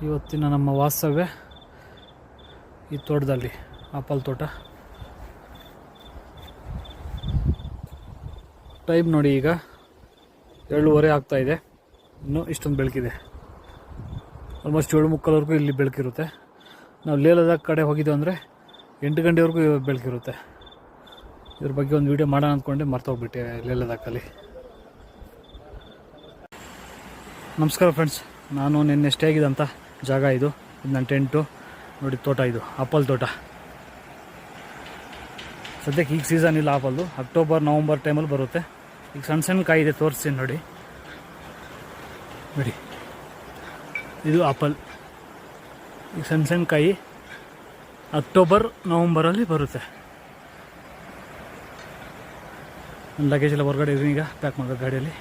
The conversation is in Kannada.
ಇವತ್ತಿನ ನಮ್ಮ ವಾಸ್ತವ್ಯ ಈ ತೋಟದಲ್ಲಿ, ಆಪಲ್ ತೋಟ. ಟೈಮ್ ನೋಡಿ, ಈಗ 7:30 ಆಗ್ತಾಯಿದೆ. ಇನ್ನೂ ಇಷ್ಟೊಂದು ಬೆಳಕಿದೆ. ಆಲ್ಮೋಸ್ಟ್ 7:45ವರೆಗೂ ಇಲ್ಲಿ ಬೆಳಕಿರುತ್ತೆ. ನಾವು ಲೇಹ್ ಲದಾಖ್ ಕಡೆ ಹೋಗಿದ್ದೆವು ಅಂದರೆ 8 ಗಂಟೆವರೆಗೂ ಬೆಳಕಿರುತ್ತೆ. ಇದ್ರ ಬಗ್ಗೆ ಒಂದು ವೀಡಿಯೋ ಮಾಡೋಣ ಅಂದ್ಕೊಂಡೆ, ಮರ್ತೋಗ್ಬಿಟ್ಟೆ ಲೇಹ್ ಲದಾಖಲ್ಲಿ. ನಮಸ್ಕಾರ ಫ್ರೆಂಡ್ಸ್, ನಾನು ನಿನ್ನೆ ಸ್ಟೇ ಆಗಿದ್ದಂಥ ಜಾಗ ಇದು ನನ್ನ ಟೆಂಟು ನೋಡಿ. ತೋಟ ಇದು ಆಪಲ್ ತೋಟ. ಸದ್ಯಕ್ಕೆ ಈಗ ಸೀಸನ್ ಇಲ್ಲ ಆಪಲ್ದು, ಅಕ್ಟೋಬರ್ ನವಂಬರ್ ಟೈಮಲ್ಲಿ ಬರುತ್ತೆ. ಈಗ ಸಣ್ಣ ಸಣ್ಣ ಕಾಯಿ ಇದೆ, ತೋರಿಸ್ತೀನಿ ನೋಡಿ. ಇದು ಆಪಲ್. ಈಗ ಸಣ್ಣ ಸಣ್ಣ ಕಾಯಿ ಅಕ್ಟೋಬರ್ ನವಂಬರಲ್ಲಿ ಬರುತ್ತೆ. ನನ್ನ ಲಗೇಜ್ ಎಲ್ಲ ಹೊರಗಡೆ ಇದೀನಿ, ಈಗ ಪ್ಯಾಕ್ ಮಾಡೋ ಗಾಡಿಯಲ್ಲಿ.